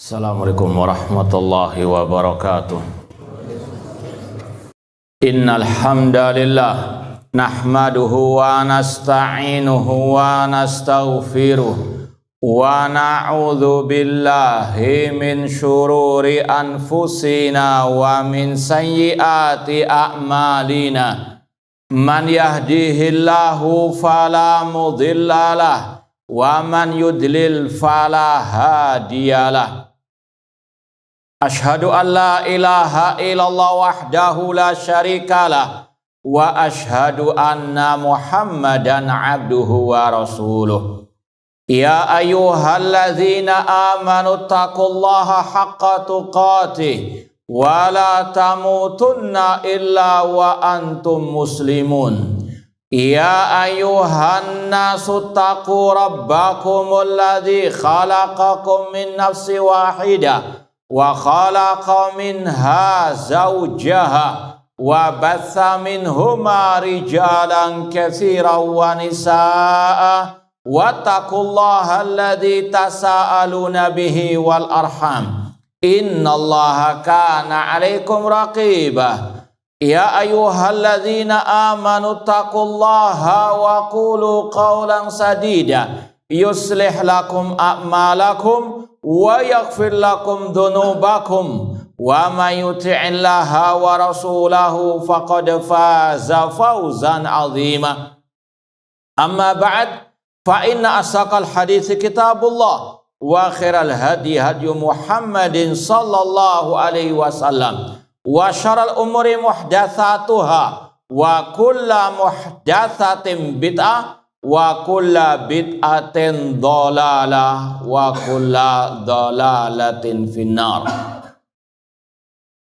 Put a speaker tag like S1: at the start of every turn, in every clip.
S1: Assalamualaikum warahmatullahi wabarakatuh. Innal hamdalillah nahmaduhu wa nasta'inuhu wa nastaghfiruh wa na'udzu billahi min syururi anfusina wa min sayyiati a'malina. Man yahdihillahu fala mudhillalah wa man yudlil fala hadiyalah. Ashhadu an la ilaha illallah wahdahu la syarikalah wa ashhadu anna Muhammadan abduhu wa rasuluh. Ya ayyuhalladzina amanu taqullaha haqqa tuqatih wa la tamutunna illa wa antum muslimun. Ya ayyuhan nasu taqu rabbakumul ladzi khalaqakum min nafsin wahidah wa khalaqa minha zawjaha wa batha minhuma rijalan katsiran wa nisaa wattaqullaha alladzi tasaaluna bihi wal arham innallaha kana 'alaikum raqibah. Ya ayyuhalladzina amanu taqullaha wa qulu qawlan sadida yuslih lakum a'malakum wa yaghfir lakum dhunubakum wa may yuti'illaha wa rasulahu faqad faza fawzan 'azima. Amma ba'd, fa inna asaqal hadits kitabullah wa khairal hadi hadyu Muhammadin sallallahu alaihi wasallam wa syaral umuri muhdatsatuha wa kulla muhdatsatin bid'ah wa kulla bid'atin dhalalah wa kulla dhalalatin finnar.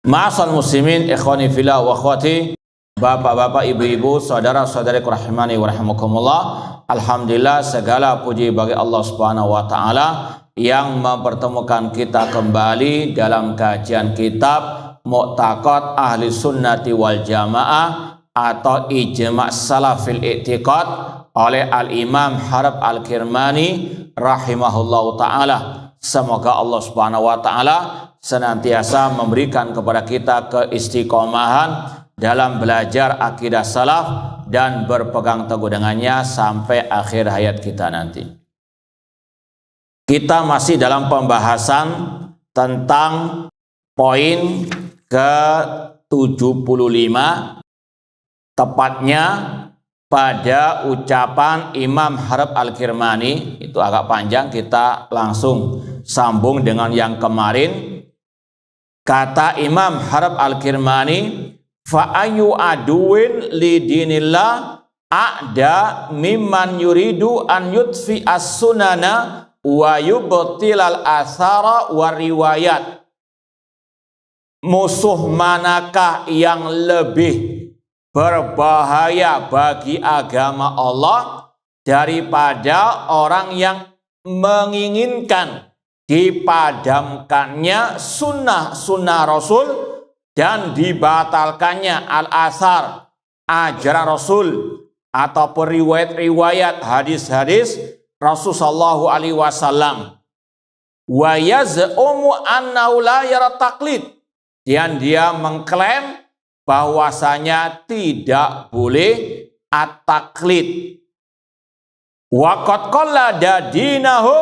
S1: Ma'asal muslimin ikhwani fillah wa akhwati, bapak-bapak, ibu-ibu, saudara-saudariku rahimani wa rahimakumullah. Alhamdulillah, segala puji bagi Allah Subhanahu wa taala yang mempertemukan kita kembali dalam kajian kitab Mu'taqad Ahli Sunnati wal Jamaah atau Ijma' Salafil I'tiqad oleh Al-Imam Harb Al-Kirmani rahimahullahu ta'ala. Semoga Allah Subhanahu wa ta'ala senantiasa memberikan kepada kita keistiqomahan dalam belajar akidah salaf dan berpegang teguh dengannya sampai akhir hayat kita nanti. Kita masih dalam pembahasan tentang poin ke-75, tepatnya pada ucapan Imam Harb Al-Kirmani. Itu agak panjang, kita langsung sambung dengan yang kemarin. Kata Imam Harb Al-Kirmani, fa ayyu aduwin li dinillah a'da mimman yuridu an yutfi as-sunana wa yubtilal athara wa riwayat. Musuh manakah yang lebih berbahaya bagi agama Allah daripada orang yang menginginkan dipadamkannya sunnah Rasul dan dibatalkannya al-athar, ajaran Rasul ataupun riwayat-riwayat hadis-hadis Rasul sallallahu alaihi wasallam. Wa yaz'umu annahu la yara taqlid, dan dia mengklaim bahwasanya tidak boleh at-taqlid. Wa qad qallada dinahu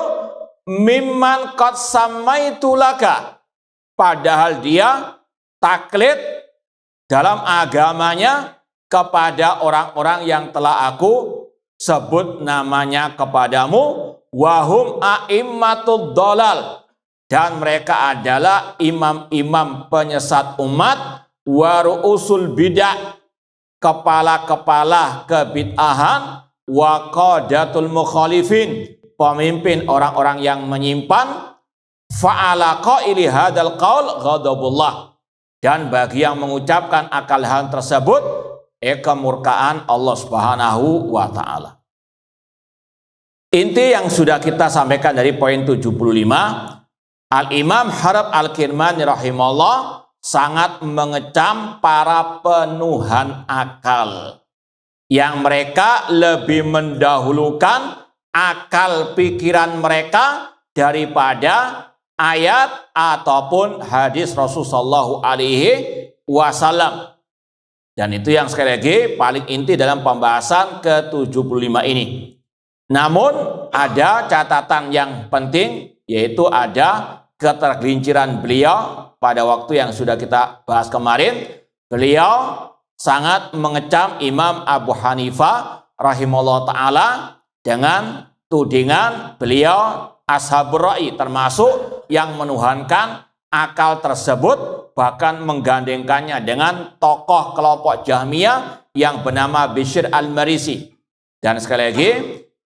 S1: mimman qad samaitu laka, padahal dia taklid dalam agamanya kepada orang-orang yang telah aku sebut namanya kepadamu, wahum a'immatud dhalal, dan mereka adalah imam-imam penyesat umat, wa ru'usul bid'ah, kepala-kepala kebid'ahan, wa qadatul mukhalifin, pemimpin orang-orang yang menyimpan, fa'ala qaili hadzal qaul ghadabullah, dan bagi yang mengucapkan akal hal tersebut kemurkaan Allah Subhanahu wa ta'ala. Inti yang sudah kita sampaikan dari poin 75, Al-Imam Harb Al-Kirmani rahimahullah sangat mengecam para penuhan akal yang mereka lebih mendahulukan akal pikiran mereka daripada ayat ataupun hadis Rasulullah SAW. Dan itu yang sekali lagi paling inti dalam pembahasan ke-75 ini. Namun ada catatan yang penting, yaitu ada ketergelinciran beliau pada waktu yang sudah kita bahas kemarin. Beliau sangat mengecam Imam Abu Hanifah rahimahullah ta'ala dengan tudingan beliau ashabur ra'i, termasuk yang menuhankan akal tersebut, bahkan menggandengkannya dengan tokoh kelompok Jahmiyah yang bernama Bishr al-Marisi. Dan sekali lagi,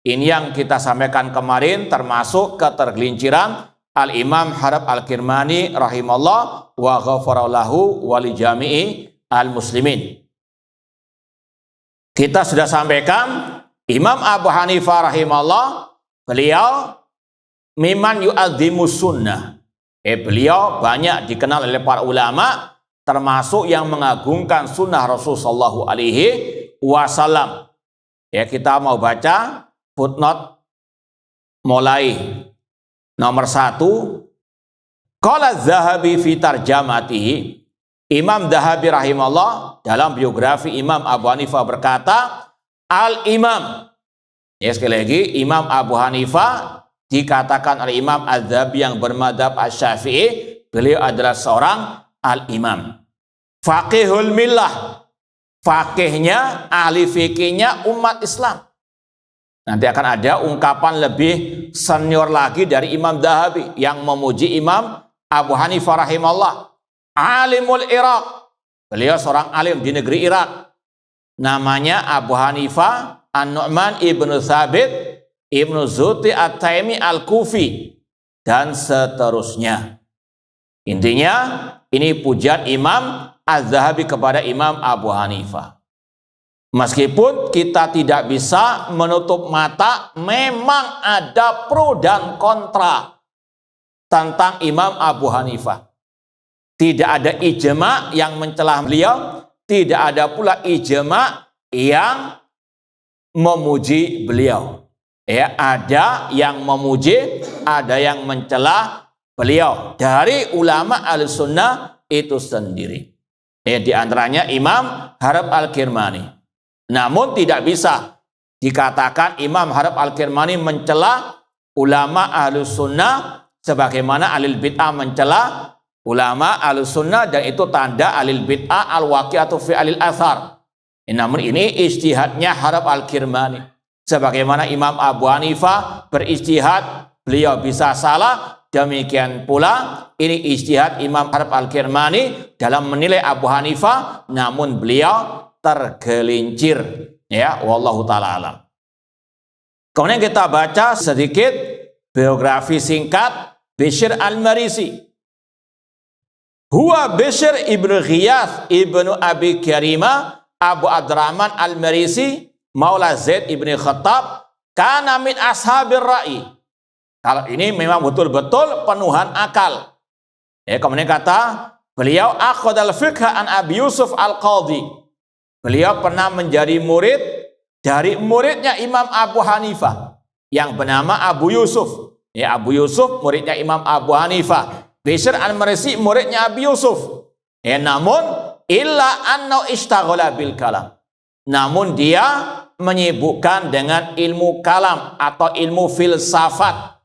S1: ini yang kita sampaikan kemarin termasuk ketergelinciran Al-Imam Harab Al-Kirmani rahimahullah wa ghafarallahu wali jami'i al-muslimin. Kita sudah sampaikan Imam Abu Hanifah rahimahullah, beliau miman yu'adzimus sunnah. Beliau banyak dikenal oleh para ulama, termasuk yang mengagungkan sunnah Rasulullah SAW. Ya, kita mau baca footnote mulai nomor 1. Qala Dzahabi fi tarjamatihi. Imam Dzahabi rahimahullah dalam biografi Imam Abu Hanifah berkata, Al-Imam. Ya, sekali lagi, Imam Abu Hanifah dikatakan oleh Imam Az-Dzahabi yang bermadzhab Asy-Syafi'i, beliau adalah seorang al-imam. Faqihul millah, faqihnya, ahli fikihnya umat Islam. Nanti akan ada ungkapan lebih senior lagi dari Imam Dzahabi yang memuji Imam Abu Hanifah rahimahullah. Alimul Iraq, beliau seorang alim di negeri Irak. Namanya Abu Hanifah An-Nu'man ibnu Thabit Ibnu Zuti At-Taimi Al-Kufi, dan seterusnya. Intinya, ini pujian Imam Az-Dzahabi kepada Imam Abu Hanifah. Meskipun kita tidak bisa menutup mata, memang ada pro dan kontra tentang Imam Abu Hanifah. Tidak ada ijma yang mencela beliau, tidak ada pula ijma yang memuji beliau. Ya, ada yang memuji, ada yang mencela beliau dari ulama al-sunnah itu sendiri. Ya, di antaranya Imam Harab Al-Kirmani. Namun tidak bisa dikatakan Imam Harab Al-Kirmani mencela ulama al-sunnah sebagaimana alil bid'ah mencela ulama al-sunnah, dan itu tanda alil bid'ah al-waqi'atu fi alil athar. Namun ini ijtihadnya Harab Al-Kirmani. Sebagaimana Imam Abu Hanifah berijtihad, beliau bisa salah, demikian pula ini ijtihad Imam Harab Al-Kirmani dalam menilai Abu Hanifah, namun beliau tergelincir. Ya, wallahu ta'ala alam. Kemudian kita baca sedikit biografi singkat Bishr al-Marisi. Huwa Bishr ibnu Ghiyath ibnu Abi Karimah Abu Abdurrahman al-Marisi Maula Zaid ibni Khattab, kana min ashabir ra'i. Kalau ini memang betul-betul penuhan akal. Ya, kemudian kata beliau akhadal fiqha an Abi Yusuf al-Qadhi. Beliau pernah menjadi murid dari muridnya Imam Abu Hanifah yang bernama Abu Yusuf. Ya, Abu Yusuf muridnya Imam Abu Hanifah. Bishr al-Marisi muridnya Abu Yusuf. Ya, namun illa anna ishtaghala bil kalam. Namun dia menyibukkan dengan ilmu kalam atau ilmu filsafat.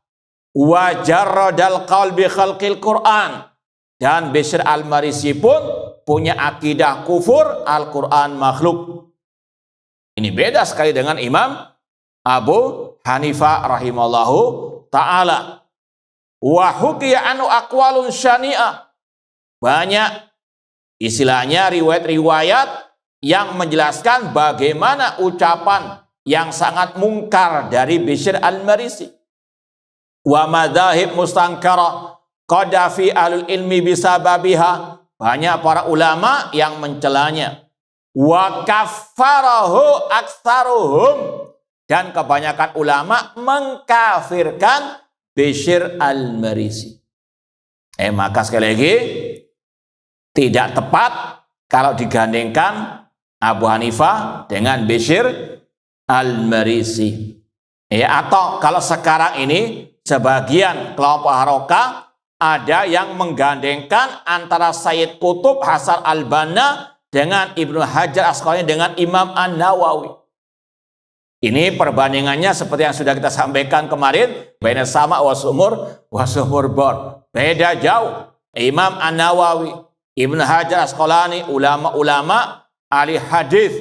S1: Wa jarradal qaul bi khalqil Qur'an. Dan Bishr al-Marisi pun punya akidah kufur Al-Quran makhluk. Ini beda sekali dengan Imam Abu Hanifah rahimallahu ta'ala. Wa hukiya anu aqwalun syani'ah. Banyak istilahnya riwayat-riwayat yang menjelaskan bagaimana ucapan yang sangat mungkar dari Bishr al-Marisi. Wa madzahib mustankara qadafi ahlul ilmi bisababiha. Banyak para ulama yang mencelanya. Wa kaffarahu aktsaruhum. Dan kebanyakan ulama mengkafirkan Bishr al-Marisi. Maka sekali lagi tidak tepat kalau digandengkan Abu Hanifah dengan Bishr al-Marisi. Ya, atau kalau sekarang ini sebagian kelompok Harokah ada yang menggandengkan antara Sayyid Qutb Hasan al-Banna dengan Ibnu Hajar Asqalani dengan Imam An-Nawawi. Ini perbandingannya seperti yang sudah kita sampaikan kemarin, baina sama wa sumur bor. Beda jauh. Imam An-Nawawi, Ibnu Hajar Asqalani, ulama-ulama ahli hadis,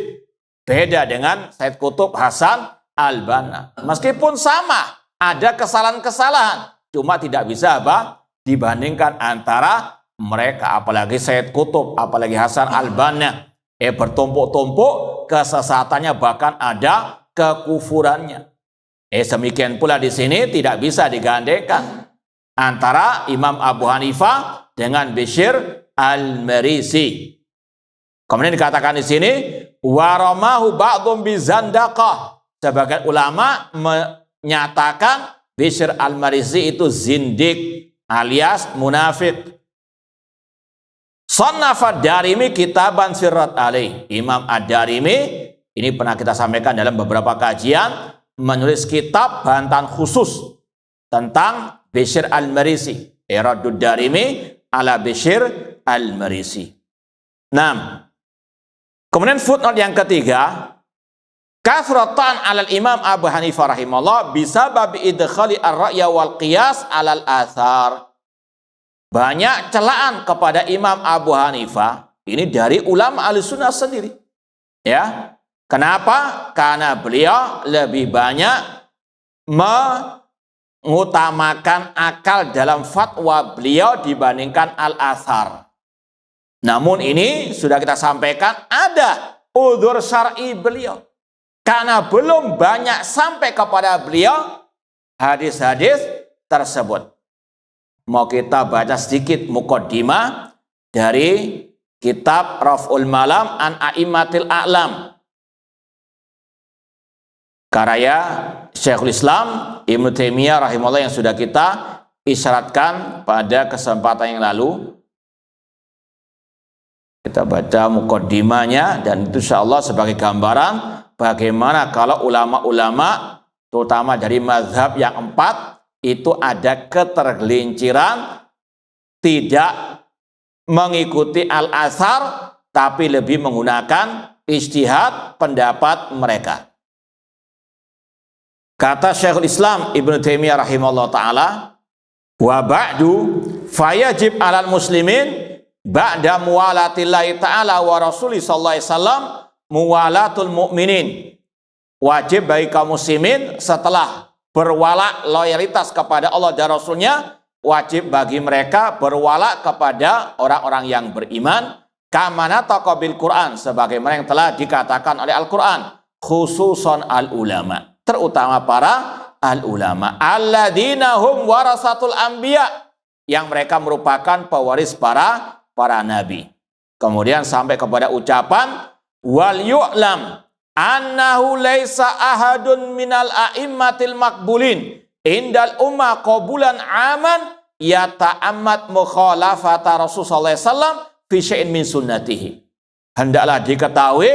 S1: beda dengan Sayyid Qutb Hasan al-Banna. Meskipun sama, ada kesalahan-kesalahan, cuma tidak bisa dibandingkan antara mereka, apalagi Sayyid Qutb, apalagi Hasan al-Banna. Bertumpuk-tumpuk kesesatannya, bahkan ada kekufurannya. Demikian pula di sini tidak bisa digandengkan antara Imam Abu Hanifah dengan Bishr al-Marisi. Kemudian dikatakan di sini waramahu ba'dhum bizandaqah. Sebagian ulama menyatakan Bishr al-Marisi itu zindik alias munafik. Shannafad Darimi kitaban sirrat alaih. Imam Ad-Darimi, ini pernah kita sampaikan dalam beberapa kajian, menulis kitab bantahan khusus tentang Bishr al-Marisi. Raddud Darimi ala Bishr al-Marisi. Nah, kemudian footnote yang ketiga, kathratan alal Imam Abu Hanifah rahimahullah bisababi idkhali ar-ra'ya wal qiyas alal athar. Banyak celaan kepada Imam Abu Hanifah ini dari ulama Ahlussunnah sendiri. Ya. Kenapa? Karena beliau lebih banyak mengutamakan akal dalam fatwa beliau dibandingkan al-athar. Namun ini sudah kita sampaikan, ada udzur syar'i beliau. Karena belum banyak sampai kepada beliau hadis-hadis tersebut. Mau kita baca sedikit muqaddimah dari kitab Raf'ul Malam an A'immatil A'lam, karya Syekhul Islam Ibnu Taimiyah rahimahullah, yang sudah kita isyaratkan pada kesempatan yang lalu. Kita baca muqaddimahnya, dan itu insyaallah sebagai gambaran bagaimana kalau ulama-ulama terutama dari mazhab yang empat itu ada ketergelinciran, tidak mengikuti al-athar, tapi lebih menggunakan ijtihad pendapat mereka. Kata Syekhul Islam Ibnu Taimiyah rahimahullah ta'ala, wa ba'du fayajib alal muslimin ba'da muwalatillahi ta'ala wa rasuli sallallahu alaihi wasallam muwalatul mu'minin. Wajib bagi kaum muslimin setelah berwala loyalitas kepada Allah dan Rasulnya, wajib bagi mereka berwala kepada orang-orang yang beriman, kamana taqabil Quran, sebagaimana yang telah dikatakan oleh Al-Quran, khususon al-ulama, terutama para al-ulama, alladzina hum warasatul anbiya, yang mereka merupakan pewaris para nabi. Kemudian sampai kepada ucapan wal yu'lam annahu laisa ahadun minal a'immatil makbulin indal umma qabulan aman yata'ammad mukhalafata Rasulullah SAW fi syai'in min sunnatihi. Hendaklah diketahui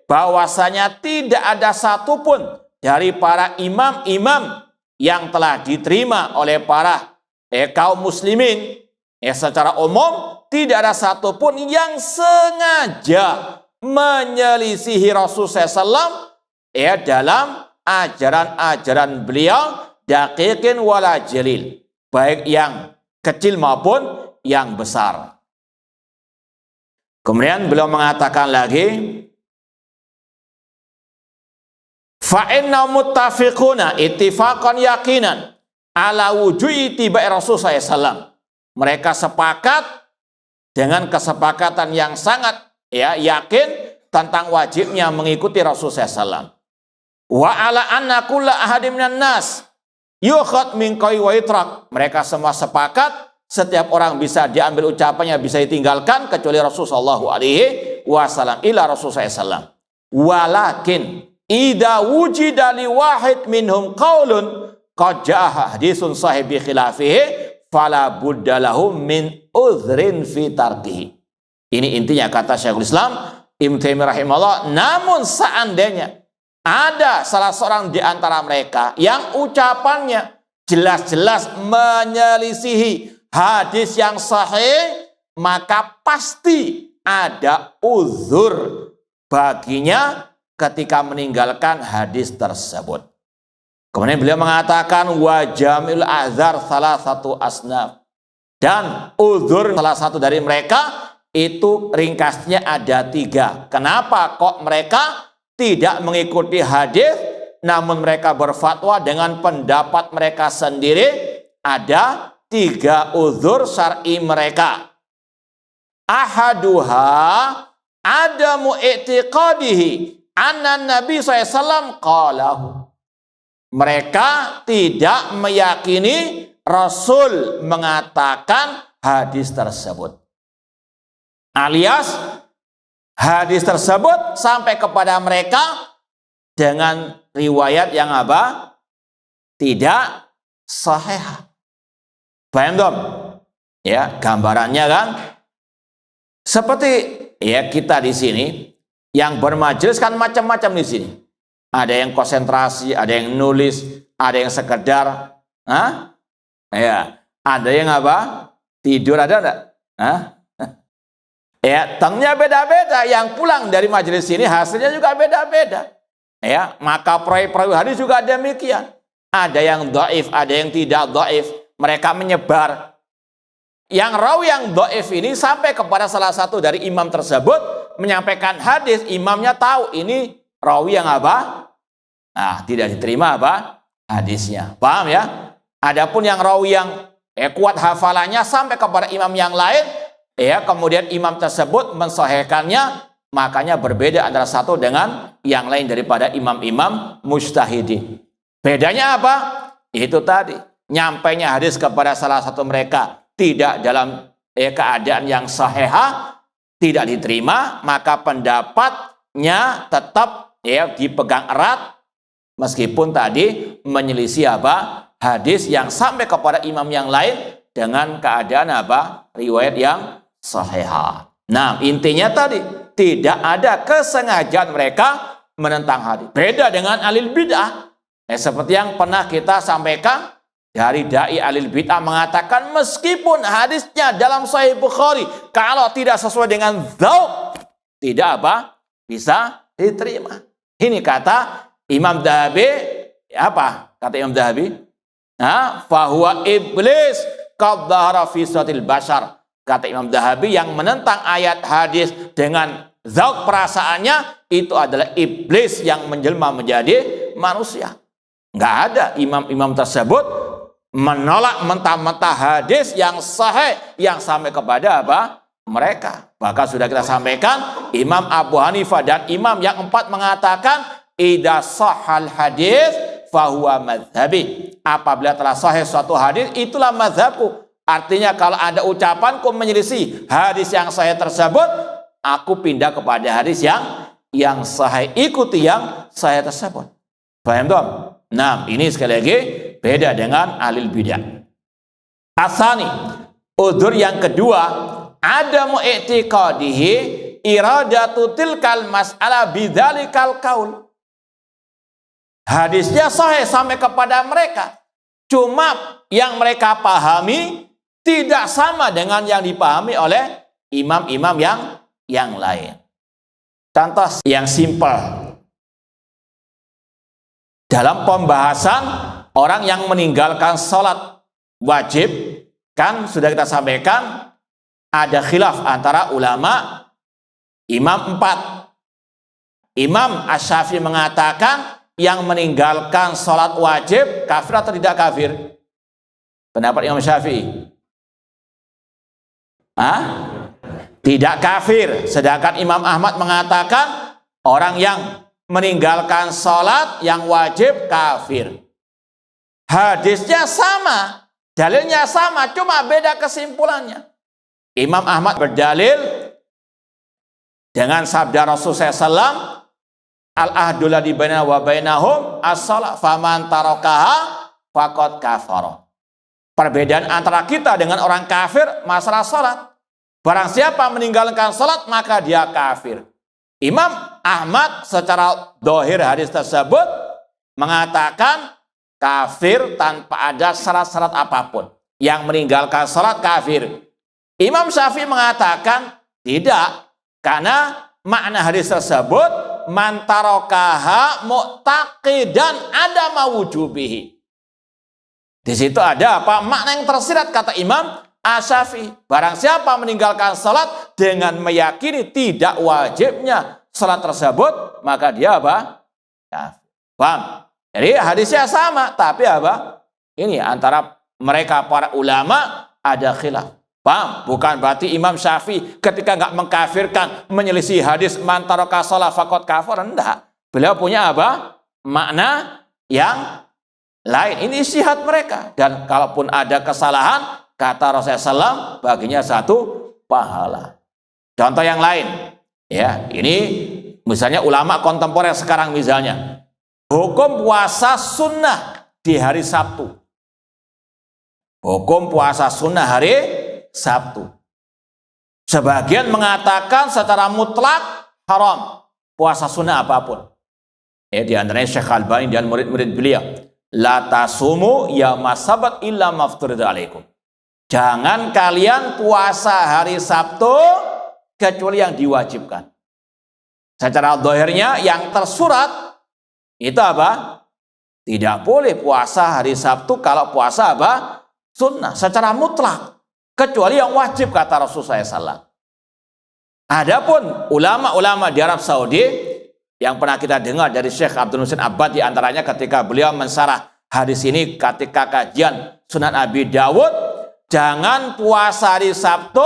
S1: bahwasanya tidak ada satupun dari para imam-imam yang telah diterima oleh para kaum muslimin secara umum, tidak ada satupun yang sengaja menyelisihi Rasulullah SAW dalam ajaran-ajaran beliau, daqiqin wala jalil, baik yang kecil maupun yang besar. Kemudian beliau mengatakan lagi, fa inna muttafiquna ittifaqan yaqinan ala wujudi tibai Rasulullah SAW. Mereka sepakat dengan kesepakatan yang sangat yakin tentang wajibnya mengikuti Rasulullah SAW. Wa ala anna kulla ahadim minan nas yukhad min qawi wa itrak. Mereka semua sepakat setiap orang bisa diambil ucapannya, bisa ditinggalkan kecuali Rasulullah SAW ila Rasulullah SAW. Walakin idza wujida li wahid minhum qaulun qad jaa haditsun sahih bi khilafihi fala budda lahum min udhrin fi tarkihi. Ini intinya kata Syekhul Islam Ibnu Taimiyah rahimahullah. Namun seandainya ada salah seorang di antara mereka yang ucapannya jelas-jelas menyelisihi hadis yang sahih, maka pasti ada uzur baginya ketika meninggalkan hadis tersebut. Kemudian beliau mengatakan wa jamil azar salah satu asnaf, dan uzur salah satu dari mereka itu ringkasnya ada 3. Kenapa kok mereka tidak mengikuti hadis namun mereka berfatwa dengan pendapat mereka sendiri? Ada 3 uzur syar'i mereka. Ahaduha adamu i'tiqadihi anna Nabi SAW qalahu. Mereka tidak meyakini Rasul mengatakan hadis tersebut. Alias hadis tersebut sampai kepada mereka dengan riwayat yang apa? Tidak sahih. Paham dong? Ya, gambarannya kan seperti ya kita di sini yang bermajelis kan macam-macam di sini. Ada yang konsentrasi, ada yang nulis, ada yang sekedar ya, ada yang apa? Tidur, ada enggak? Ya, tengnya beda-beda. Yang pulang dari majelis ini hasilnya juga beda-beda. Ya, maka perawi-perawi hadis juga demikian. Ada yang dhaif, ada yang tidak dhaif. Mereka menyebar. Yang rawi yang dhaif ini sampai kepada salah satu dari imam tersebut menyampaikan hadis, imamnya tahu ini rawi yang apa? Nah, tidak diterima apa? Hadisnya. Paham ya? Adapun yang rawi yang kuat hafalannya sampai kepada imam yang lain, ya, kemudian imam tersebut mensahihkannya, makanya berbeda antara satu dengan yang lain daripada imam-imam mujtahidin. Bedanya apa? Itu tadi, nyampainya hadis kepada salah satu mereka tidak dalam keadaan yang sahihah, tidak diterima, maka pendapatnya tetap ya dipegang erat meskipun tadi menyelisih apa? Hadis yang sampai kepada imam yang lain dengan keadaan apa? Riwayat yang sahihah. Nah, intinya tadi tidak ada kesengajaan mereka menentang hadis. Beda dengan alil bid'ah. Seperti yang pernah kita sampaikan dari dai alil bid'ah mengatakan meskipun hadisnya dalam Sahih Bukhari kalau tidak sesuai dengan dzauq tidak apa? Bisa diterima. Ini kata Imam Dhahabi, apa? Kata Imam Dhahabi, fahuwa iblis qad dhahara fi suratil bashar. Kata Imam Dhahabi, yang menentang ayat hadis dengan zauq perasaannya itu adalah iblis yang menjelma menjadi manusia. Nggak ada imam-imam tersebut menolak mentah-mentah hadis yang sahih yang sampai kepada apa? Mereka. Bahkan sudah kita sampaikan, Imam Abu Hanifah dan imam yang 4 mengatakan idza sahhal hadis fahuwa madhhabi. Apabila telah sahih suatu hadis, itulah mazhabku. Artinya kalau ada ucapanku menyelisih hadis yang sahih tersebut, aku pindah kepada hadis yang sahih, ikuti yang sahih tersebut. Paham dong? Nah, ini sekali lagi beda dengan alil bid'ah. Asani, udzur yang kedua, ada mu'tiqadihi iradatu tilkal mas'alah bidzalikal qaul. Hadisnya sahih sampai kepada mereka, cuma yang mereka pahami tidak sama dengan yang dipahami oleh imam-imam yang lain. Contoh yang simpel. Dalam pembahasan orang yang meninggalkan sholat wajib, kan sudah kita sampaikan ada khilaf antara ulama imam 4. Imam Asy-Syafi'i mengatakan yang meninggalkan sholat wajib kafir atau tidak kafir? Pendapat Imam Syafi'i, tidak kafir. Sedangkan Imam Ahmad mengatakan orang yang meninggalkan sholat yang wajib kafir. Hadisnya sama, dalilnya sama, cuma beda kesimpulannya. Imam Ahmad berdalil dengan sabda Rasulullah SAW, al-ahdu ladzi bainana wa bainahum as-shalah faman tarakaha faqad kafara. Perbedaan antara kita dengan orang kafir masalah salat. Barang siapa meninggalkan salat maka dia kafir. Imam Ahmad secara zahir hadis tersebut mengatakan kafir tanpa ada syarat-syarat apapun. yang meninggalkan salat kafir. Imam Syafi'i mengatakan tidak, karena makna hadis tersebut man tarakaha mu'taqidan adama wujubihi. Di situ ada apa? Makna yang tersirat, kata Imam Asy-Syafi'i. Barang siapa meninggalkan salat dengan meyakini tidak wajibnya salat tersebut, maka dia apa? Kafir. Paham? Jadi hadisnya sama, tapi apa? Ini antara mereka para ulama ada khilaf. Paham? Bukan berarti Imam Syafi'i ketika nggak mengkafirkan, menyelisih hadis man taraka shalah faqad kafar. Enggak. Beliau punya apa? Makna yang lain. Ini ijtihad mereka. Dan kalaupun ada kesalahan, kata Rasulullah SAW, baginya satu pahala. Contoh yang lain. Ya, ini misalnya ulama kontemporer sekarang misalnya. Hukum puasa sunnah di hari Sabtu. Hukum puasa sunnah hari Sabtu. Sebagian mengatakan secara mutlak haram puasa sunnah apapun. Di antaranya Syekh Albani dan murid-murid beliau. La tasumu yauma sabat illa mafturida alaikum. Jangan kalian puasa hari Sabtu kecuali yang diwajibkan. Secara zahirnya yang tersurat itu apa? Tidak boleh puasa hari Sabtu kalau puasa apa? Sunnah secara mutlak. Kecuali yang wajib, kata Rasulullah SAW. Adapun ulama-ulama di Arab Saudi yang pernah kita dengar dari Syekh Abdul Muhsin Abbad, di antaranya ketika beliau mensarah hadis ini ketika kajian Sunan Abi Dawud, jangan puasa hari Sabtu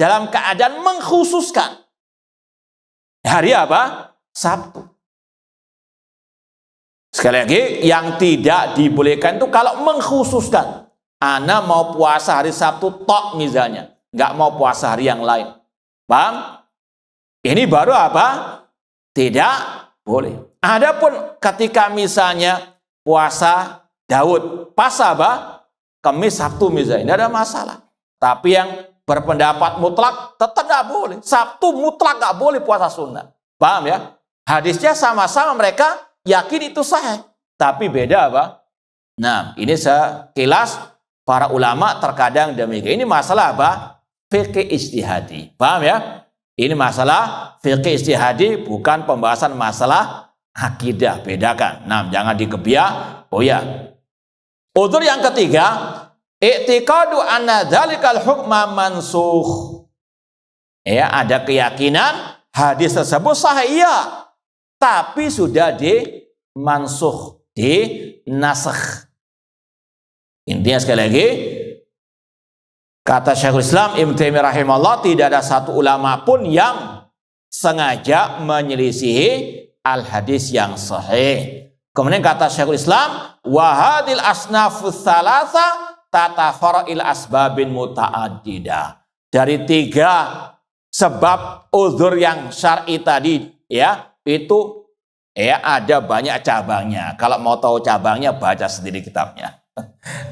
S1: dalam keadaan mengkhususkan hari apa? Sabtu. Sekali lagi, yang tidak dibolehkan itu kalau mengkhususkan. Ana mau puasa hari Sabtu tok misalnya, nggak mau puasa hari yang lain. Paham? Ini baru apa? Tidak boleh. Adapun ketika misalnya puasa Daud, pas apa? Kamis Sabtu misalnya, tidak ada masalah. Tapi yang berpendapat mutlak tetap nggak boleh. Sabtu mutlak nggak boleh puasa sunnah. Paham ya? Hadisnya sama-sama mereka yakin itu sahih. Tapi beda apa? Nah, ini sekilas para ulama terkadang demikian. Ini masalah apa? Fikih ijtihadi. Paham ya? Ini masalah fikih ijtihadi, bukan pembahasan masalah akidah. Bedakan. Nah, jangan dikebiak. Oh ya. Udzur yang ketiga, i'tiqadu anna dzalikal hukma mansukh. Ya, ada keyakinan hadis tersebut sahih, iya, tapi sudah dimansukh, dinasakh. Intinya sekali lagi, kata Syekhul Islam Ibnu Taimiyah rahimahullah, tidak ada satu ulama pun yang sengaja menyelisihi al-hadis yang sahih. Kemudian kata Syekhul Islam, wa hadil asnafus tsalatsa tatafarra'il asbabin muta'addidah. Dari 3 sebab uzur yang syar'i tadi, ya, itu ya ada banyak cabangnya. Kalau mau tahu cabangnya, baca sendiri kitabnya.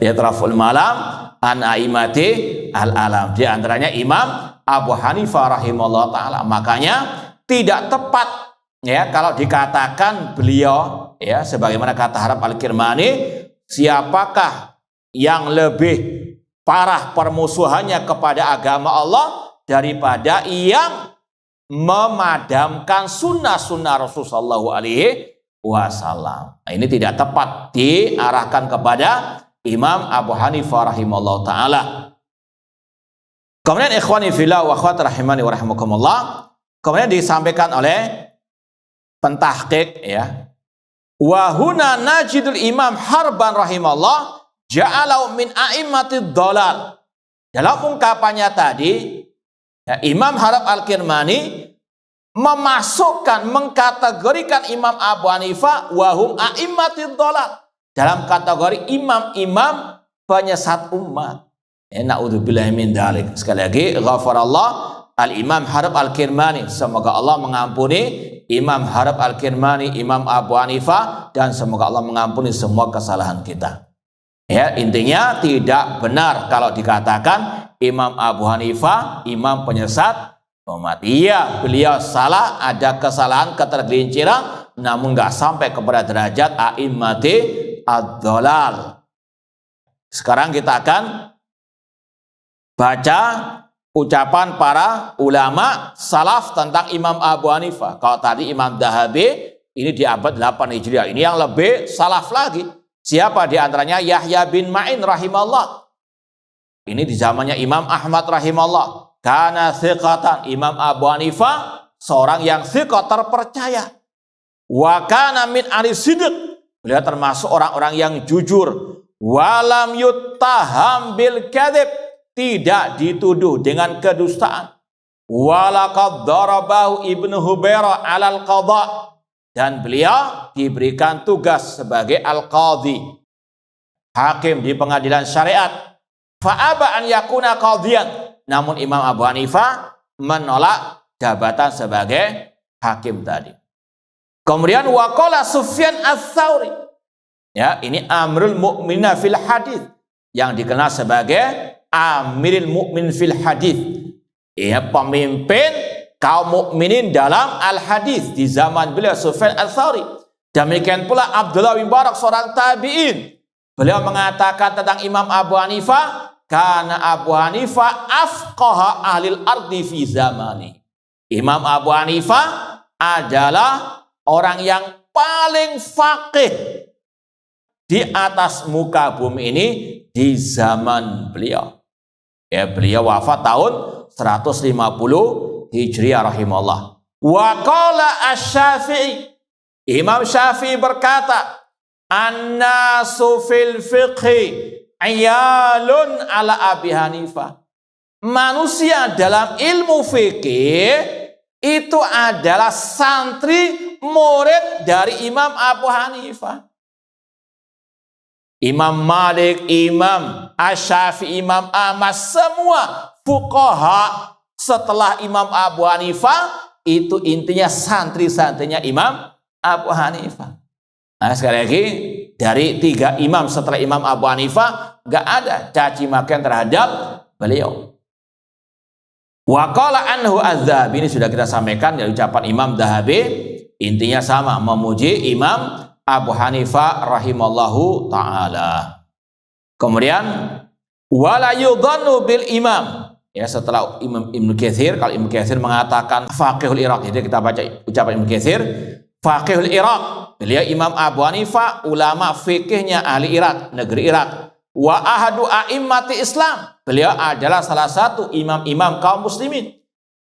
S1: Yatraful malam an aimati al-alam. Di antaranya Imam Abu Hanifah rahimahullah taala. Makanya tidak tepat ya kalau dikatakan beliau, ya, sebagaimana kata Harab Al-Kirmani, siapakah yang lebih parah permusuhannya kepada agama Allah daripada yang memadamkan sunnah-sunnah Rasulullah sallallahu alaihi wasallam. Nah, ini tidak tepat diarahkan kepada Imam Abu Hanifah rahimahullah taala. Kemudian ikhwani fillah wa akhwat rahimani wa rahimakumullah, kemudian disampaikan oleh pentahqiq, ya, wa huna najidul Imam Harban rahimahullah ja'alau min a'immatid dhalal. Dalam ungkapannya tadi, ya, Imam Harab Al-Kirmani memasukkan, mengkategorikan Imam Abu Hanifah wahum a'immatid dhalal dalam kategori imam-imam penyesat umat. Na'udzubillahi min dzalik. Sekali lagi, ghafarallah Al-Imam Harab Al-Kirmani. Semoga Allah mengampuni Imam Harab Al-Kirmani, Imam Abu Hanifah, dan semoga Allah mengampuni semua kesalahan kita. Ya, intinya tidak benar kalau dikatakan Imam Abu Hanifah imam penyesat umat. Iya, beliau salah, ada kesalahan, ketergelinciran, namun nggak sampai kepada derajat a'immati ad-dhalal. Sekarang kita akan baca ucapan para ulama salaf tentang Imam Abu Hanifah. Kalau tadi Imam Dhahabi ini di abad 8 Hijriah. Ini yang lebih salaf lagi. Siapa di antaranya? Yahya bin Ma'in rahimahullah. Ini di zamannya Imam Ahmad rahimahullah. Karena thiqatan, Imam Abu Hanifah seorang yang thiqat, terpercaya. Wa kana min ahli sidq. Beliau termasuk orang-orang yang jujur. Walam yuttaham bil kadhib. Tidak dituduh dengan kedustaan. Walaqad darabahu Ibnu Hubairah alal qadha. Dan beliau diberikan tugas sebagai al-qadhi, hakim di pengadilan syariat. Fa'aba an yakuna qadhiyan. Namun Imam Abu Hanifah menolak jabatan sebagai hakim tadi. Kemudian waqala Sufyan ats-Tsauri. Ya, ini Amirul Mukminin fil hadis, yang dikenal sebagai Amirul Mukminin fil hadis. Ya, pemimpin kaum mukminin dalam al-hadis di zaman beliau, Sufyan ats-Tsauri. Demikian pula Abdullah bin Mubarak, seorang tabi'in. Beliau mengatakan tentang Imam Abu Hanifah, karena Abu Hanifah afqaha ahlil ardi fi zamani. Imam Abu Hanifah adalah orang yang paling faqih di atas muka bumi ini di zaman beliau. Ya, beliau wafat tahun 150 Hijriah rahimahullah. Wa qala asy-Syafi'i. Imam Syafi'i berkata, "An-nasu fil fiqhi ayalun ala Abi Hanifah." Manusia dalam ilmu fikih itu adalah santri murid dari Imam Abu Hanifah. Imam Malik, Imam Asy-Syafi'i, Imam Ahmad, semua fuqaha setelah Imam Abu Hanifah itu intinya santri-santrinya Imam Abu Hanifah. Nah, sekali lagi, dari 3 imam setelah Imam Abu Hanifah gak ada caci makian terhadap beliau. Wa qala anhu az-Dzahabi, ini sudah kita sampaikan dari ucapan Imam Dhahabi, intinya sama, memuji Imam Abu Hanifah rahimallahu ta'ala. Kemudian wala yudhannu bil imam. Ya, setelah Imam Ibnu Katsir, kalau Ibnu Katsir mengatakan faqihul Iraq, jadi kita baca ucapan Ibnu Katsir, faqihul Iraq. Beliau Imam Abu Hanifah ulama fikihnya ahli Irak, negeri Irak. Wa ahadu a'immati Islam. Beliau adalah salah satu imam-imam kaum muslimin.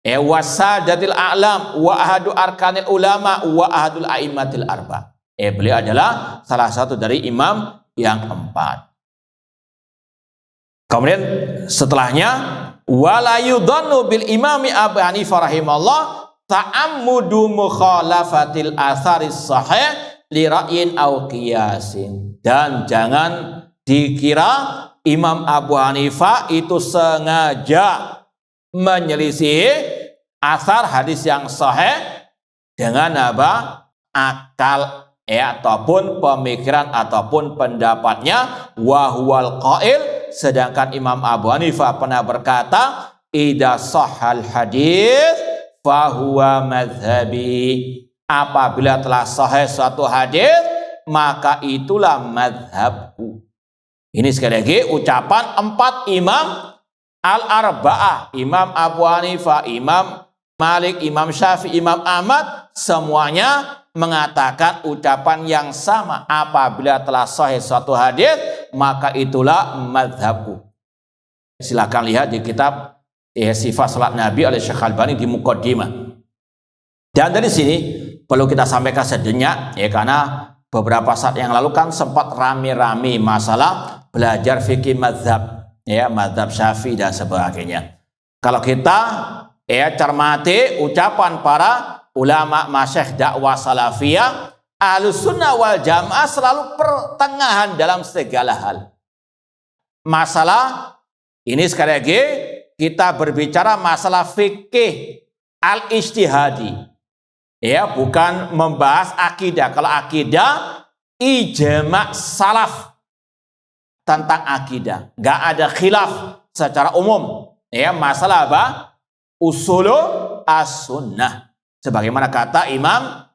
S1: Wasadatil a'lam wa ahadu arkanil ulama wa ahadul a'immatil arba. Beliau adalah salah satu dari imam yang 4. Kemudian setelahnya wala yudhannu bil imami Abu Hanifah rahimahullah ta'ammudu mukhalafatil atharis sahih li ra'yin aw qiyasin. Dan jangan dikira Imam Abu Hanifah itu sengaja menyelisihi asar hadis yang sahih dengan apa? Akal ataupun pemikiran ataupun pendapatnya. Wa huwal qail, sedangkan Imam Abu Hanifah pernah berkata, idza sahhal hadis fahuwa madhhabi. Apabila telah sahih suatu hadis, maka itulah madhabku. Ini sekali lagi ucapan 4 imam al-arba'ah. Imam Abu Hanifah, Imam Malik, Imam Syafi'i, Imam Ahmad, semuanya mengatakan ucapan yang sama. Apabila telah sahih suatu hadis, maka itulah madhabku. Silakan lihat di kitab Sifat Salat Nabi oleh Syekh Albani di Muqaddimah. Dan dari sini perlu kita sampaikan sedenyak, karena beberapa saat yang lalu kan sempat rame-rame masalah belajar fikih mazhab, mazhab Syafi'i dan sebagainya. Kalau kita cermati ucapan para ulama masyayikh dakwah salafiyah, Ahlus Sunnah wal Jamaah selalu pertengahan dalam segala hal. Masalah ini sekali lagi kita berbicara masalah fikih al-ijtihadi. Bukan membahas akidah. Kalau akidah ijma' salaf tentang akidah, nggak ada khilaf secara umum. Masalah apa? Usulu as-sunnah. Sebagaimana kata Imam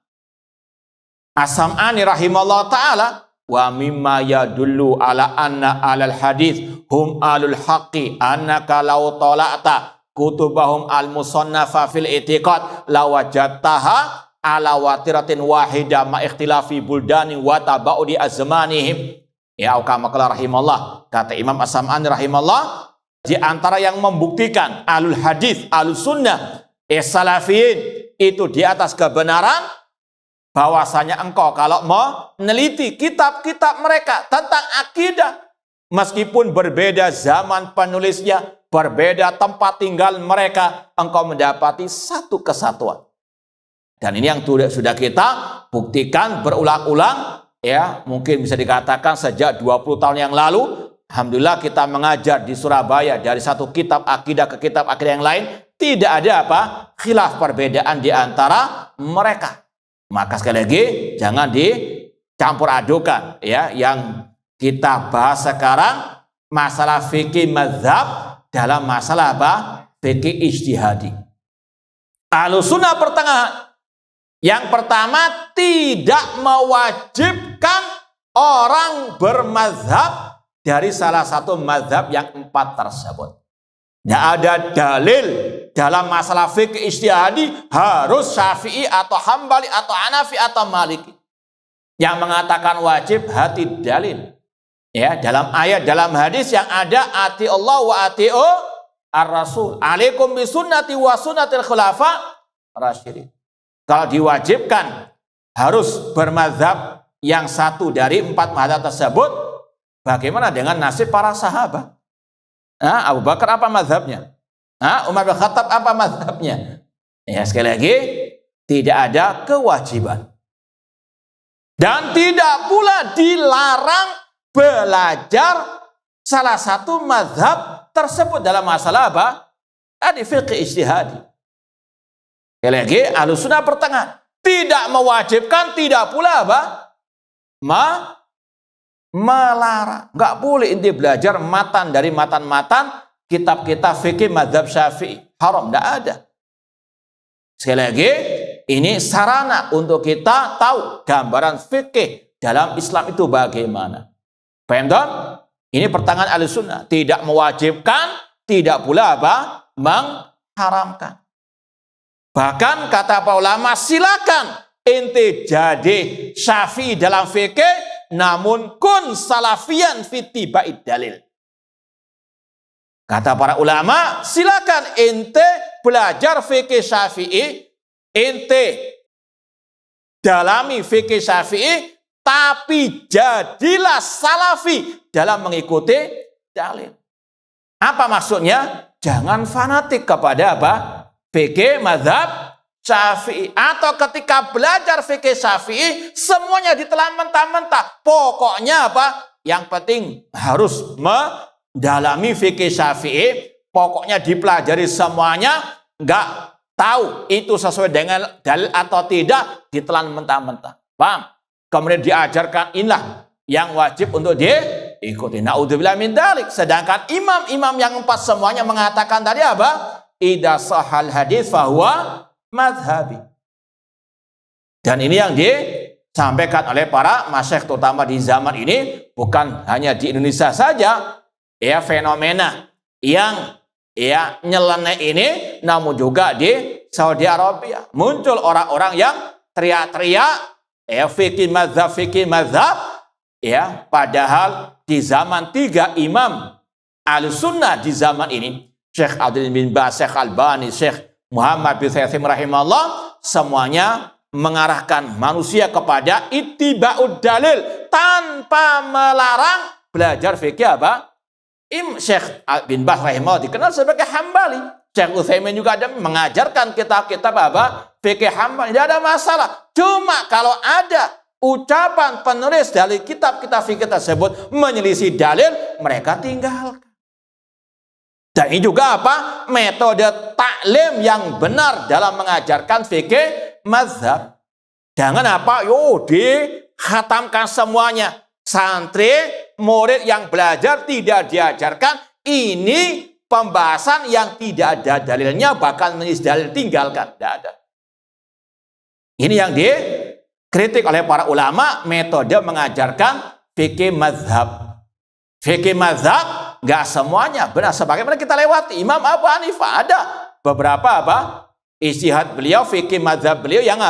S1: As-Sam'ani rahimahullah ta'ala, wa mimma yadullu ala anna alal hadis hum alul haqqi annaka law tala'ta kutubahum al-musannafa fil itiqad lawajadtaha ala watiratin wahida ma ikhtilafi buldani wa tabaudi azmanihim. Ya kama qala rahimallah, kata Imam As-Sam'ani rahimallah, di antara yang membuktikan alul hadis, alul sunnah, salafiyin itu di atas kebenaran, bahwasanya engkau kalau mau meneliti kitab-kitab mereka tentang akidah, meskipun berbeda zaman penulisnya, berbeda tempat tinggal mereka, engkau mendapati satu kesatuan. Dan ini yang sudah kita buktikan berulang-ulang, ya, mungkin bisa dikatakan sejak 20 tahun yang lalu. Alhamdulillah kita mengajar di Surabaya dari satu kitab akidah ke kitab akidah yang lain, tidak ada apa? Khilaf, perbedaan di antara mereka. Maka sekali lagi jangan dicampur adukan, ya. Yang kita bahas sekarang masalah fikih mazhab dalam masalah apa? Fikih ijtihadi. Ahlussunnah pertengahan. Yang pertama, tidak mewajibkan orang bermazhab dari salah satu mazhab yang 4 tersebut. Tidak ada dalil dalam masalah fikih ijtihadi harus Syafi'i atau Hambali atau Hanafi atau Maliki. Yang mengatakan wajib hati dalil. Ya, dalam ayat, dalam hadis yang ada ati Allah wa ati'u ar-rasul. Alaikum bisunnati wa sunnatil khulafa rasyidin. Kalau diwajibkan harus bermazhab yang satu dari 4 mazhab tersebut, bagaimana dengan nasib para sahabat? Abu Bakar apa mazhabnya? Umar bin Khattab apa mazhabnya? Ya, sekali lagi tidak ada kewajiban. Dan tidak pula dilarang belajar salah satu mazhab tersebut dalam masalah apa? Di fiqh ijtihadi. Sekali lagi, Ahlussunnah pertengahan tidak mewajibkan, tidak pula apa? Melarang. Nggak boleh inti belajar matan dari matan-matan kitab-kitab fikih mazhab Syafi'i. Haram, nggak ada. Sekali lagi, ini sarana untuk kita tahu gambaran fikih dalam Islam itu bagaimana. Paham tak? Ini pertengahan Ahlussunnah. Tidak mewajibkan, tidak pula apa? Mengharamkan. Bahkan kata para ulama, silakan ente jadi Syafi'i dalam fikih, namun kun salafiyan fitiba'id dalil. Kata para ulama, silakan ente belajar fikih Syafi'i, ente dalami fikih Syafi'i, tapi jadilah salafi dalam mengikuti dalil. Apa maksudnya? Jangan fanatik kepada apa? Fikih mazhab Syafi'i. Atau ketika belajar fikih Syafi'i, semuanya ditelan mentah-mentah. Pokoknya apa? Yang penting harus mendalami fikih Syafi'i. Pokoknya dipelajari semuanya. Nggak tahu itu sesuai dengan dalil atau tidak, ditelan mentah-mentah. Paham? Kemudian diajarkan inilah yang wajib untuk diikuti. Na'udzubillah min dzalik. Sedangkan imam-imam yang 4 semuanya mengatakan tadi apa? Idza sahal hadis fahuwa madhabi. Dan ini yang disampaikan oleh para masyayikh terutama di zaman ini, bukan hanya di Indonesia saja, ya, fenomena yang ya nyeleneh ini, namun juga di Saudi Arabia muncul orang-orang yang teriak-teriak ya fikih mazhab, ya, padahal di zaman 3 imam Ahlussunnah di zaman ini, Syekh Abdul bin Baz, Syekh Albani, Syekh Muhammad bin Utsaimin rahimahullah, semuanya mengarahkan manusia kepada ittiba'ud dalil tanpa melarang belajar fikih apa? Syekh bin Baz rahimahullah dikenal sebagai Hambali. Syekh Utsaimin juga ada mengajarkan kitab-kitab apa? Fikih Hambali. Tidak ada masalah. Cuma kalau ada ucapan penulis dari kitab-kitab fikih tersebut menyelisih dalil, mereka tinggalkan. Dan ini juga apa? Metode taklim yang benar dalam mengajarkan fikih mazhab. Jangan apa? Dikhatamkan semuanya. Santri, murid yang belajar tidak diajarkan. Ini pembahasan yang tidak ada dalilnya, bahkan menyis dalil tinggalkan. Tidak ada. Ini yang dikritik oleh para ulama, metode mengajarkan fikih mazhab. Fikih mazhab nggak semuanya benar. Sebagaimana kita lewati Imam Abu Hanifah ada beberapa ijtihad beliau, fikih mazhab beliau yang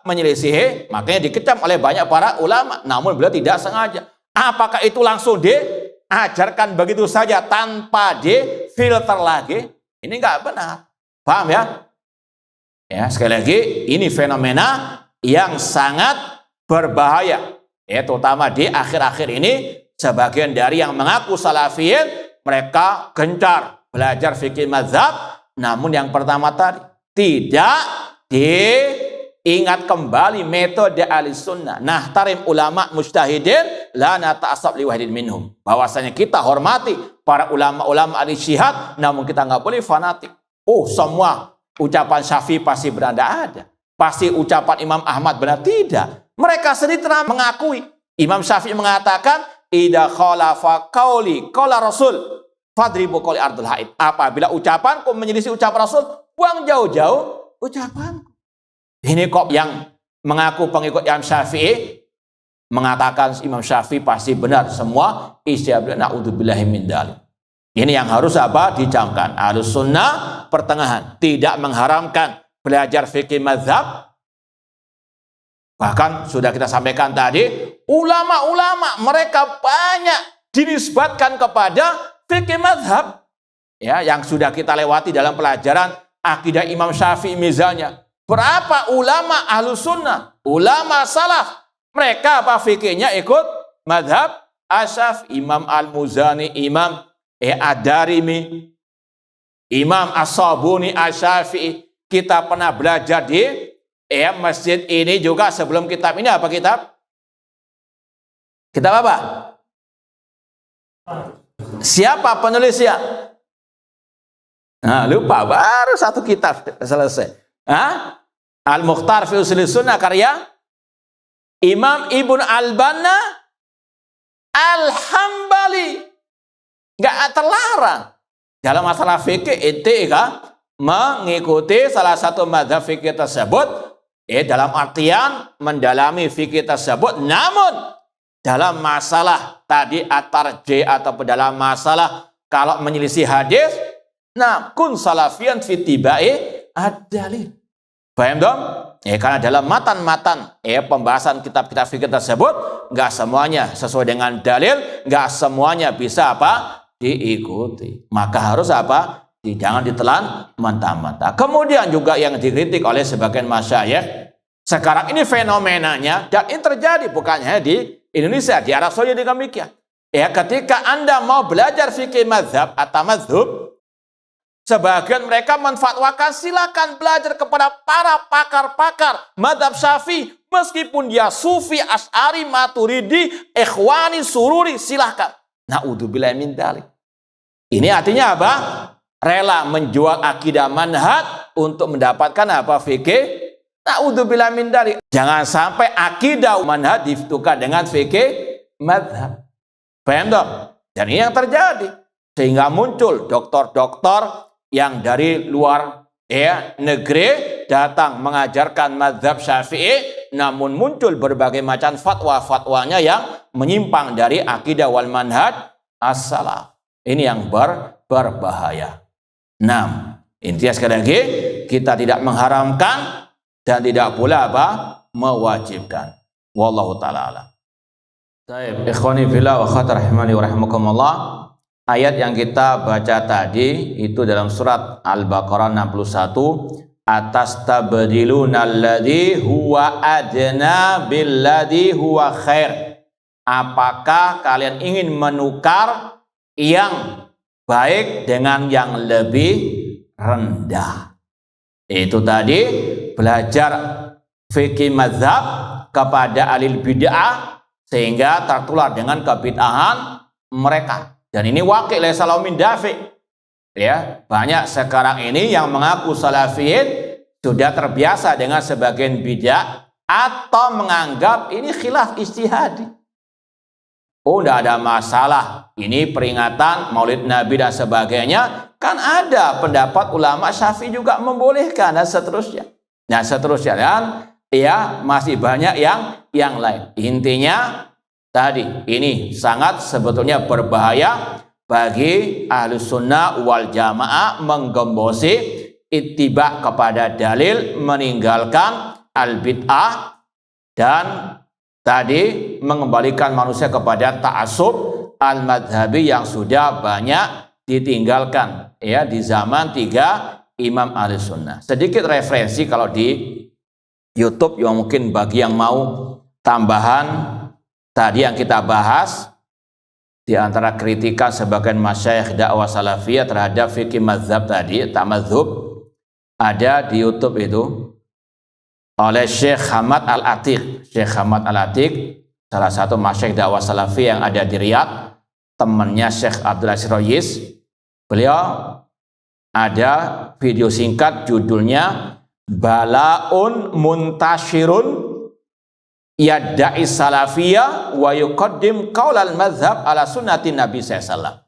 S1: menyelisihi, makanya dikecam oleh banyak para ulama. Namun beliau tidak sengaja. Apakah itu langsung diajarkan begitu saja tanpa difilter lagi? Ini nggak benar. Paham ya? Ya, sekali lagi ini fenomena yang sangat berbahaya. Ya, terutama di akhir-akhir ini sebagian dari yang mengaku salafiyin mereka gencar belajar fikih mazhab, namun yang pertama tadi tidak diingat kembali metode ahli sunnah. Nah, tarim ulama mujtahidin la nata'assab li wahidin minhum. Bahwasanya kita hormati para ulama-ulama ahli ijtihad, namun kita nggak boleh fanatik. Oh, semua ucapan Syafi'i pasti benar, tidak ada. Pasti ucapan Imam Ahmad benar, tidak. Mereka sendiri telah mengakui. Imam Syafi'i mengatakan, idza khalafa qauli qala Rasul fadribu qali ardul haid. Apabila ucapanku menyelisih ucapan Rasul, buang jauh-jauh ucapanku. Ini kok yang mengaku pengikut Imam Syafi'i mengatakan Imam Syafi'i pasti benar semua ijtihad. Na'udzubillahi min dzalik. Ini yang harus dicamkan. Ahlus sunnah pertengahan, tidak mengharamkan belajar fikih mazhab. Bahkan sudah kita sampaikan tadi, ulama-ulama mereka banyak dinisbatkan kepada fikih mazhab. Ya, yang sudah kita lewati dalam pelajaran akidah Imam Syafi'i misalnya. Berapa ulama ahlus sunnah, ulama salaf, mereka fikihnya ikut mazhab Asy-Syafi'i, Imam Al-Muzani, Imam Ad-Darimi, Imam As-Sabuni, Asy-Syafi'i. Kita pernah belajar di masjid ini juga. Sebelum kitab ini apa kitab? Kitab apa? Siapa penulisnya? Nah, lupa, baru satu kitab selesai. Al-Mukhtar fi Ushul Sunnah karya Imam Ibn Al-Banna Al-Hambali. Nggak terlarang dalam masalah fikih mengikuti salah satu mazhab fikih tersebut, dalam artian mendalami fikih tersebut. Namun dalam masalah tadi at-tarjih ataupun dalam masalah kalau menyelisih hadis, nah kun salafiyan fi tibai ad-dalil. Paham dong? Karena dalam matan-matan pembahasan kitab-kitab fikih tersebut nggak semuanya sesuai dengan dalil, nggak semuanya bisa diikuti. Maka harus jangan ditelan mentah-mentah. Kemudian juga yang dikritik oleh sebagian masyayikh sekarang ini fenomenanya, dan ini terjadi bukan hanya di Indonesia, di Arab Saudi juga demikian. Ketika Anda mau belajar fikih mazhab atau mazhub, sebagian mereka menfatwakan silakan belajar kepada para pakar-pakar mazhab Syafi'i, meskipun dia Sufi, Asy'ari, Maturidi, Ikhwani, Sururi, silahkan. Na'udzubillahi min dzalik. Ini artinya apa? Rela menjual akidah manhaj untuk mendapatkan fikih. Na'udzubillahi min dzalik. Jangan sampai akidah manhaj ditukar dengan fikih mazhab. Paham dong? Dan ini yang terjadi. Sehingga muncul doktor-doktor yang dari luar negeri datang mengajarkan mazhab Syafi'i, namun muncul berbagai macam fatwa-fatwanya yang menyimpang dari akidah wal manhaj as-salaf. Ini yang berbahaya. Nah, intinya sekali lagi kita tidak mengharamkan dan tidak pula mewajibkan. Wallahu ta'ala a'lam. Baik, ikhwani fillah wa akhwati rahimani wa rahimakumullah. Ayat yang kita baca tadi itu dalam surat Al-Baqarah 61, atastabdiluna alladzi huwa adna billadzi huwa khair. Apakah kalian ingin menukar yang baik dengan yang lebih rendah? Itu tadi belajar fikih mazhab kepada ahli bid'ah sehingga tertular dengan kebid'ahan mereka. Dan ini wakil salamin dafi. Banyak sekarang ini yang mengaku salafiyin sudah terbiasa dengan sebagian bid'ah atau menganggap ini khilaf ijtihadi. Oh, tidak ada masalah. Ini peringatan Maulid Nabi dan sebagainya. Kan ada pendapat ulama Syafi'i juga membolehkan dan seterusnya. Nah, seterusnya kan masih banyak yang lain. Intinya tadi ini sangat sebetulnya berbahaya bagi Ahlus Sunnah wal Jamaah menggembosi ittiba kepada dalil, meninggalkan al-bid'ah, dan tadi mengembalikan manusia kepada ta'assub al-madhabi yang sudah banyak ditinggalkan ya di zaman 3 Imam Ahlus Sunnah. Sedikit referensi kalau di YouTube yang mungkin bagi yang mau tambahan tadi yang kita bahas, di antara kritikan sebagian masyayikh dakwah salafiyah terhadap fikih mazhab tadi, tamadzhub, ada di YouTube itu oleh Syekh Hamad Al-Atiq. Syekh Hamad Al-Atiq salah satu masyayikh dakwah salafiyah yang ada di Riyadh, temannya Syekh Abdul Aziz Royis. Beliau ada video singkat judulnya Balaun Muntashirun Yadda'i Salafiyah wa yuqaddim qaulal mazhab ala sunnati Nabi SAW.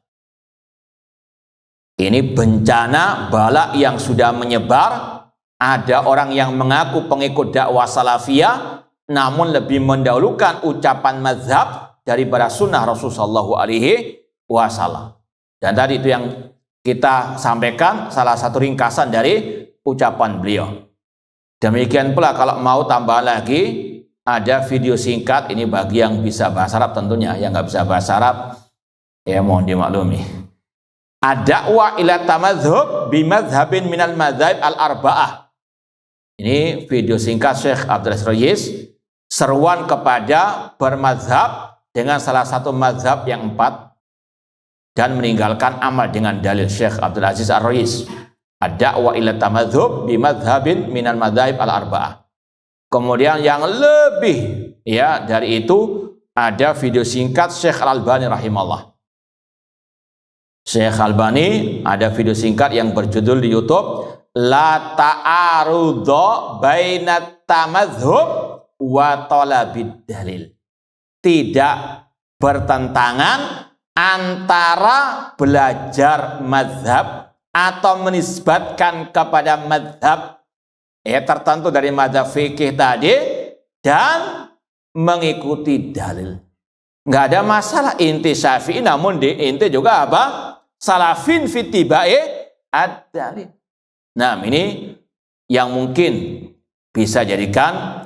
S1: Ini bencana bala yang sudah menyebar. Ada orang yang mengaku pengikut dakwah salafiyah namun lebih mendahulukan ucapan mazhab daripada sunnah Rasulullah SAW. Dan tadi itu yang kita sampaikan salah satu ringkasan dari ucapan beliau. Demikian pula kalau mau tambah lagi, ada video singkat, ini bagi yang bisa bahasa Arab tentunya, yang nggak bisa bahasa Arab ya mohon dimaklumi. Ad-da'wah ila tamadzhub bimadzhabin minal madzhab al-arba'ah. Ini video singkat Syekh Abdul Aziz Royis, seruan kepada bermazhab dengan salah satu mazhab yang 4 dan meninggalkan amal dengan dalil. Syekh Abdul Aziz Ar-Royis, ad-da'wah ila tamadzhub bimadzhabin minal madzhab al-arba'ah. Kemudian yang lebih ya dari itu ada video singkat Syekh Al-Albani rahimahullah. Syekh Al-Albani ada video singkat yang berjudul di YouTube La ta'arudha bainat tamadzhub wa talabid dalil. Tidak bertentangan antara belajar mazhab atau menisbatkan kepada mazhab tertentu dari mazhab fikih tadi dan mengikuti dalil. Nggak ada masalah inti Syafi'i, namun di inti juga apa? Salafin fitiba'i ad-dalil. Nah, ini yang mungkin bisa jadikan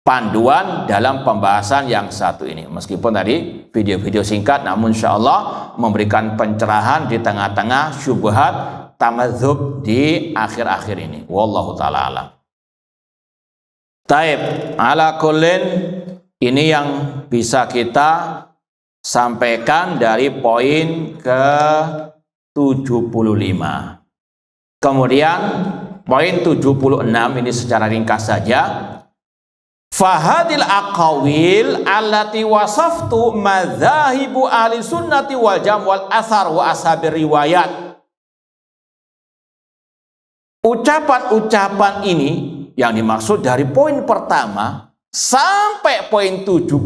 S1: panduan dalam pembahasan yang satu ini. Meskipun tadi video-video singkat, namun insya Allah memberikan pencerahan di tengah-tengah syubhat tamadzhub di akhir-akhir ini. Wallahu ta'ala alam. Taib, ala kullin, ini yang bisa kita sampaikan dari poin ke 75. Kemudian poin 76 ini secara ringkas saja. Fahadil aqawil allati wasaftu madzahibu ahli sunnati wal jam wal athar wa ashabir riwayat. Ucapan-ucapan ini yang dimaksud dari poin pertama sampai poin 75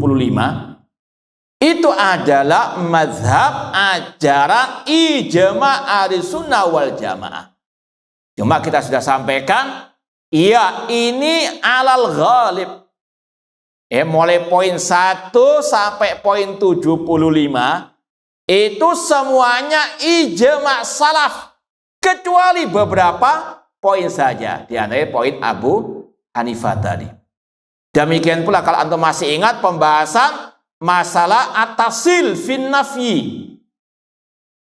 S1: itu adalah mazhab ajaran ijma' ahli sunnah wal jamaah. Cuma kita sudah sampaikan, ya ini alal ghalib. Mulai poin 1 sampai poin 75 itu semuanya ijma' salaf kecuali beberapa poin saja, di antaranya poin Abu Hanifah tadi. Demikian pula kalau antum masih ingat pembahasan masalah at-tafsil fin nafyi.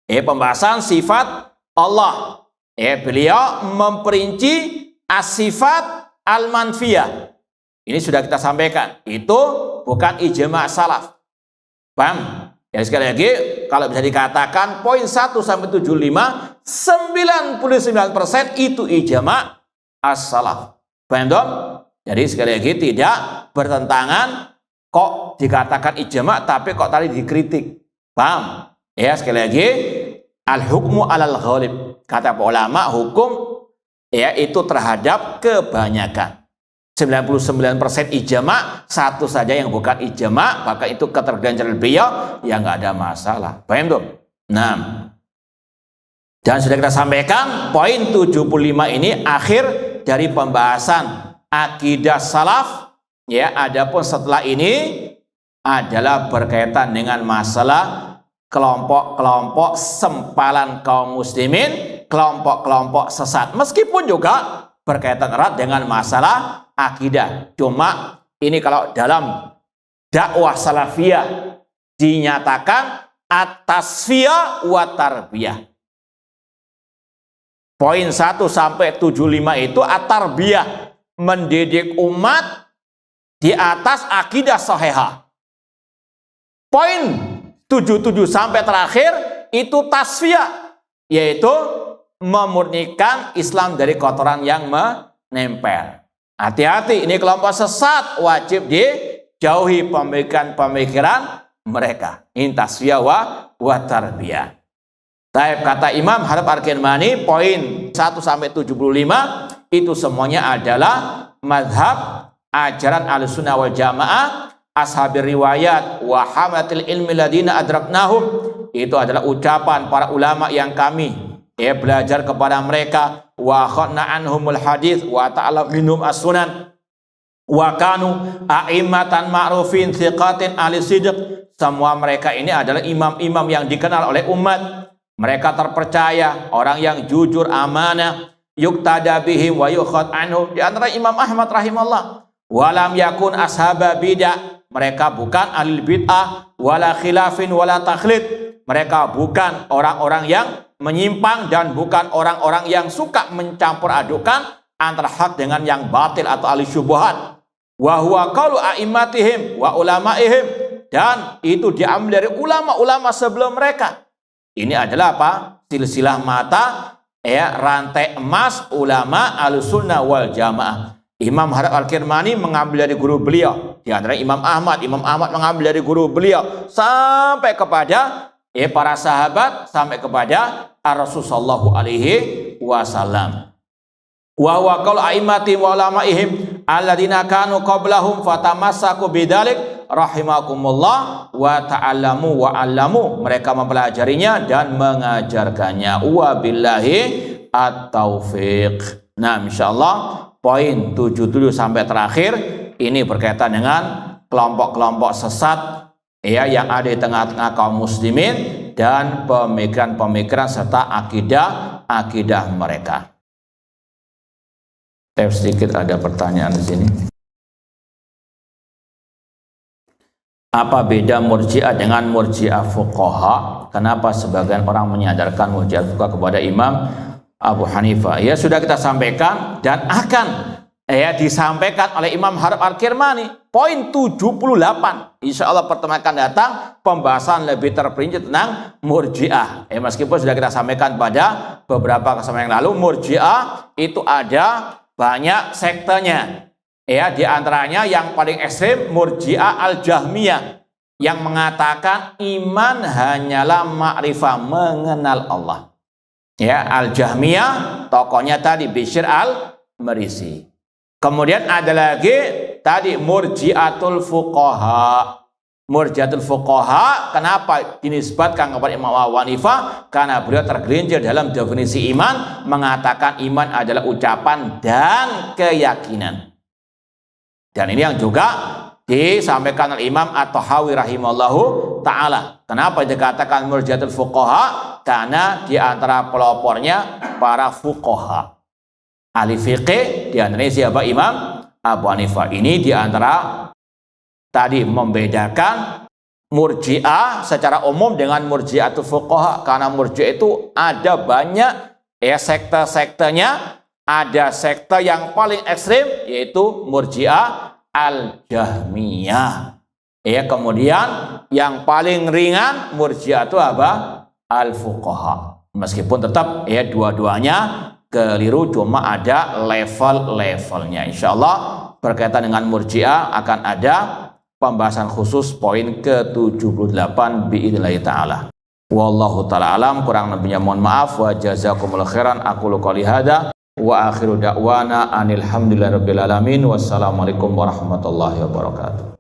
S1: Pembahasan sifat Allah. Beliau memperinci as-sifat al-manfiyah. Ini sudah kita sampaikan. Itu bukan ijma' salaf. Paham? Ya, sekali lagi, kalau bisa dikatakan poin 1 sampai 75, 99% itu ijma' as-salaf. Paham dong? Jadi sekali lagi tidak bertentangan, kok dikatakan ijma' tapi kok tadi dikritik. Paham? Ya, sekali lagi, al-hukmu alal ghalib. Kata ulama, hukum ya itu terhadap kebanyakan. 99% ijma', satu saja yang bukan ijma', maka itu keterganjaran beliau, ya nggak ada masalah. Paham tuh? Nah, dan sudah kita sampaikan poin 75 ini akhir dari pembahasan akidah salaf. Ya, adapun setelah ini adalah berkaitan dengan masalah kelompok-kelompok sempalan kaum muslimin, kelompok-kelompok sesat. Meskipun juga berkaitan erat dengan masalah akidah. Cuma ini kalau dalam dakwah salafiyah dinyatakan at-tasfiyah wa tarbiyah. Poin 1 sampai 75 itu at-tarbiyah, mendidik umat di atas akidah sahihah. Poin 77 sampai terakhir itu tasfiyah, yaitu memurnikan Islam dari kotoran yang menempel. Hati-hati, ini kelompok sesat, wajib dijauhi pemikiran-pemikiran mereka. Ini tasfiyah wa tarbiyah. Taib, kata Imam Harb Al-Kirmani, poin 1 sampai 75 itu semuanya adalah madhab ajaran Ahlussunnah wal Jamaah, ashabir riwayat wa hamatil ilmi ladina adraknahum. Itu adalah ucapan para ulama yang kami belajar kepada mereka, wa khadna anhumul hadis wa ta'ala minhum as-sunan wa kanu a'immatan ma'rufin thiqatin ahli sidq. Semua mereka ini adalah imam-imam yang dikenal oleh umat. Mereka terpercaya, orang yang jujur, amanah, yuktada bihim wa yukhad anhu. Di antara Imam Ahmad rahimahullah, walam yakun ashaba bid'ah, mereka bukan ahli bid'ah, wala khilafin wala takhlid, mereka bukan orang-orang yang menyimpang dan bukan orang-orang yang suka mencampur adukan antara hak dengan yang batil atau ahli syubhat. Wa huwa qaulu a'immatihim wa ulamaihim, dan itu diambil dari ulama-ulama sebelum mereka. Ini adalah apa? Silsilah mata, rantai emas ulama Ahlussunnah wal Jamaah. Imam Harb Al-Kirmani mengambil dari guru beliau, di antara Imam Ahmad mengambil dari guru beliau sampai kepada para sahabat, sampai kepada Rasulullah sallallahu alaihi wasallam. Wa huwa qaul a'immatihim wa ulamaihim alladzina kanu qablahum fatamassaku bidzalik rahimakumullah wa ta'allamu wa 'allamu. Mereka mempelajarinya dan mengajarkannya. Wa billahi at-taufiq. Nah, insyaallah poin 77 sampai terakhir ini berkaitan dengan kelompok-kelompok sesat yang ada di tengah-tengah kaum muslimin dan pemikiran-pemikiran serta akidah mereka. Sedikit ada pertanyaan di sini. Apa beda murji'ah dengan murji'ah fuqaha? Kenapa sebagian orang menyadarkan murji'ah fuqaha kepada Imam Abu Hanifah? Ya sudah kita sampaikan dan akan disampaikan oleh Imam Harb Al-Kirmani. Poin 78. Insya Allah pertemuan akan datang pembahasan lebih terperinci tentang murji'ah. Meskipun sudah kita sampaikan pada beberapa kesempatan yang lalu, murji'ah itu ada banyak sektenya. Di antaranya yang paling ekstrim murji'ah al-jahmiyah yang mengatakan iman hanyalah ma'rifah, mengenal Allah. Al-jahmiyah tokohnya tadi Bishr al-Marisi. Kemudian ada lagi tadi murji'atul fuqaha. Murji'atul fuqaha kenapa dinisbatkan kepada Imam Abu Hanifah? Karena beliau tergelincir dalam definisi iman, mengatakan iman adalah ucapan dan keyakinan. Dan ini yang juga disampaikan oleh Imam At-Tahawi rahimahullahu ta'ala. Kenapa dikatakan murji'atul fuqaha? Karena di antara pelopornya para fuqaha. Ahli fiqih di antaranya siapa? Imam Abu Hanifah. Ini di antara tadi membedakan murji'ah secara umum dengan murji'atul fuqaha. Karena murji'ah itu ada banyak sekte-sektenya. Ada sekte yang paling ekstrim yaitu murji'ah al-jahmiyah. Kemudian yang paling ringan murji'ah itu apa? Al-fuqaha. Meskipun tetap dua-duanya keliru, cuma ada level-levelnya. Insyaallah berkaitan dengan murji'ah akan ada pembahasan khusus poin ke-78 biidznillah taala. Wallahu taala alam, kurang lebihnya mohon maaf. Wa jazakumullahu khairan. Aqulu qouli hadza wa akhiru da'wana anil hamdulillahi rabbil alamin. Wassalamualaikum warahmatullahi wabarakatuh.